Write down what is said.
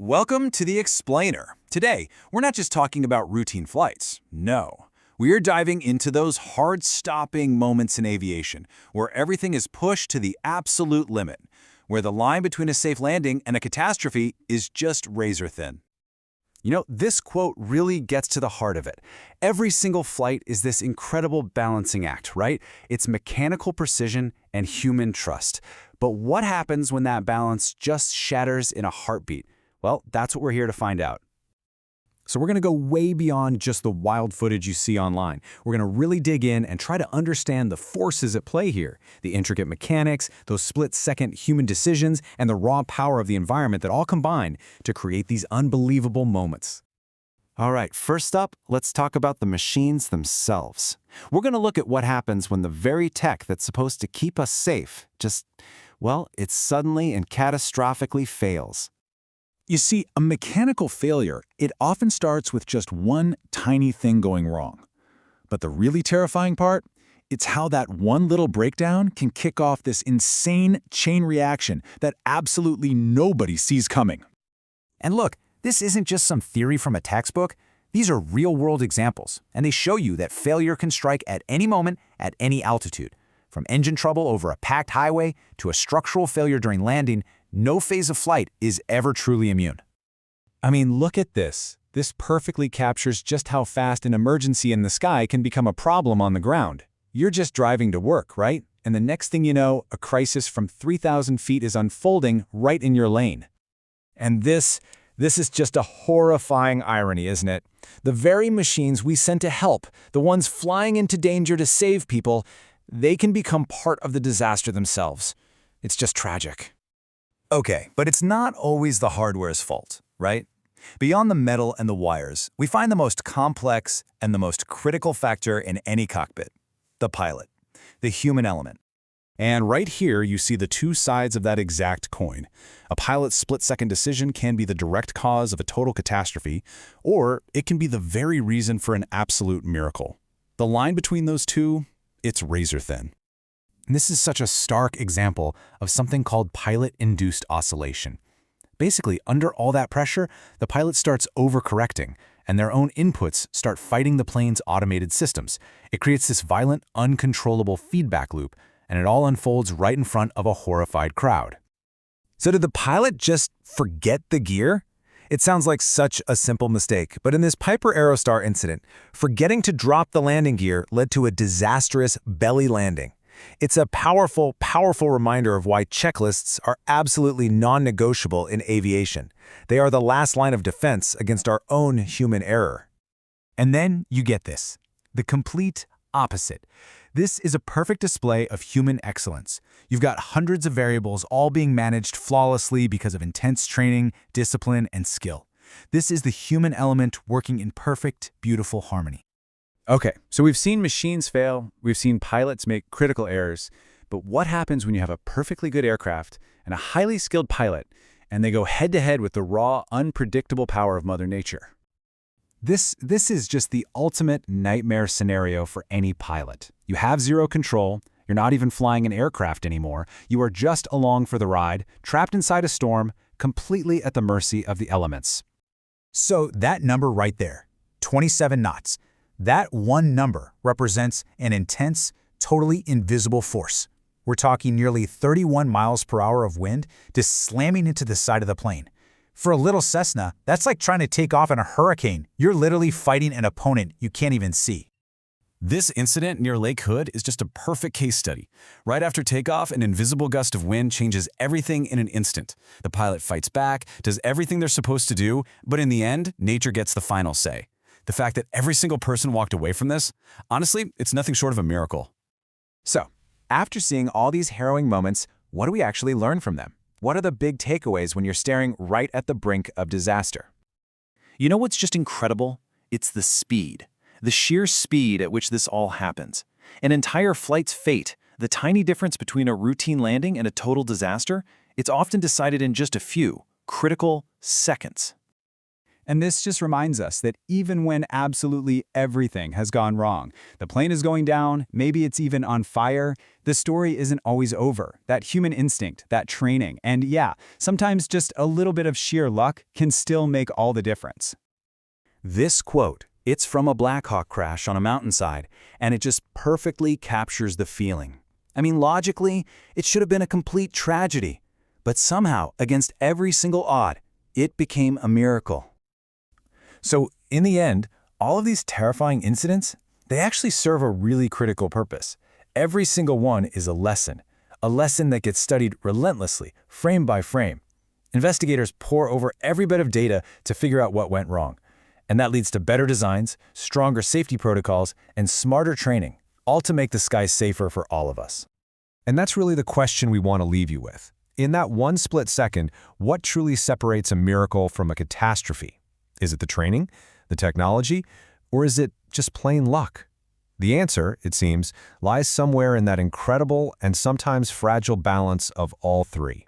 Welcome to The Explainer. Today, we're not just talking about routine flights. No. We are diving into those hard-stopping moments in aviation, where everything is pushed to the absolute limit, where the line between a safe landing and a catastrophe is just razor-thin. You know, this quote really gets to the heart of it. Every single flight is this incredible balancing act, right? It's mechanical precision and human trust. But what happens when that balance just shatters in a heartbeat? Well, that's what we're here to find out. So we're going to go way beyond just the wild footage you see online. We're going to really dig in and try to understand the forces at play here, the intricate mechanics, those split-second human decisions, and the raw power of the environment that all combine to create these unbelievable moments. All right, first up, let's talk about the machines themselves. We're going to look at what happens when the very tech that's supposed to keep us safe it suddenly and catastrophically fails. You see, a mechanical failure, it often starts with just one tiny thing going wrong. But the really terrifying part? It's how that one little breakdown can kick off this insane chain reaction that absolutely nobody sees coming. And look, this isn't just some theory from a textbook. These are real-world examples, and they show you that failure can strike at any moment, at any altitude. From engine trouble over a packed highway to a structural failure during landing, no phase of flight is ever truly immune. I mean, look at this. This perfectly captures just how fast an emergency in the sky can become a problem on the ground. You're just driving to work, right? And the next thing you know, a crisis from 3,000 feet is unfolding right in your lane. And this is just a horrifying irony, isn't it? The very machines we sent to help, the ones flying into danger to save people, they can become part of the disaster themselves. It's just tragic. Okay, but it's not always the hardware's fault, right? Beyond the metal and the wires, we find the most complex and the most critical factor in any cockpit, the pilot, the human element. And right here, you see the two sides of that exact coin. A pilot's split-second decision can be the direct cause of a total catastrophe, or it can be the very reason for an absolute miracle. The line between those two, it's razor-thin. And this is such a stark example of something called pilot-induced oscillation. Basically, under all that pressure, the pilot starts overcorrecting, and their own inputs start fighting the plane's automated systems. It creates this violent, uncontrollable feedback loop, and it all unfolds right in front of a horrified crowd. So did the pilot just forget the gear? It sounds like such a simple mistake, but in this Piper Aerostar incident, forgetting to drop the landing gear led to a disastrous belly landing. It's a powerful, powerful reminder of why checklists are absolutely non-negotiable in aviation. They are the last line of defense against our own human error. And then you get this, the complete opposite. This is a perfect display of human excellence. You've got hundreds of variables all being managed flawlessly because of intense training, discipline, and skill. This is the human element working in perfect, beautiful harmony. Okay, so we've seen machines fail, we've seen pilots make critical errors, but what happens when you have a perfectly good aircraft and a highly skilled pilot, and they go head-to-head with the raw, unpredictable power of Mother Nature? This is just the ultimate nightmare scenario for any pilot. You have zero control, you're not even flying an aircraft anymore, you are just along for the ride, trapped inside a storm, completely at the mercy of the elements. So that number right there, 27 knots, that one number represents an intense, totally invisible force. We're talking nearly 31 miles per hour of wind just slamming into the side of the plane. For a little Cessna, that's like trying to take off in a hurricane. You're literally fighting an opponent you can't even see. This incident near Lake Hood is just a perfect case study. Right after takeoff, an invisible gust of wind changes everything in an instant. The pilot fights back, does everything they're supposed to do, but in the end, nature gets the final say. The fact that every single person walked away from this, honestly, it's nothing short of a miracle. So, after seeing all these harrowing moments, what do we actually learn from them? What are the big takeaways when you're staring right at the brink of disaster? You know what's just incredible? It's the speed. The sheer speed at which this all happens. An entire flight's fate, the tiny difference between a routine landing and a total disaster, it's often decided in just a few critical seconds. And this just reminds us that even when absolutely everything has gone wrong, the plane is going down, maybe it's even on fire, the story isn't always over. That human instinct, that training, and yeah, sometimes just a little bit of sheer luck can still make all the difference. This quote, it's from a Black Hawk crash on a mountainside, and it just perfectly captures the feeling. I mean, logically, it should have been a complete tragedy, but somehow, against every single odd, it became a miracle. So, in the end, all of these terrifying incidents, they actually serve a really critical purpose. Every single one is a lesson that gets studied relentlessly, frame by frame. Investigators pore over every bit of data to figure out what went wrong. And that leads to better designs, stronger safety protocols, and smarter training, all to make the sky safer for all of us. And that's really the question we want to leave you with. In that one split second, what truly separates a miracle from a catastrophe? Is it the training, the technology, or is it just plain luck? The answer, it seems, lies somewhere in that incredible and sometimes fragile balance of all three.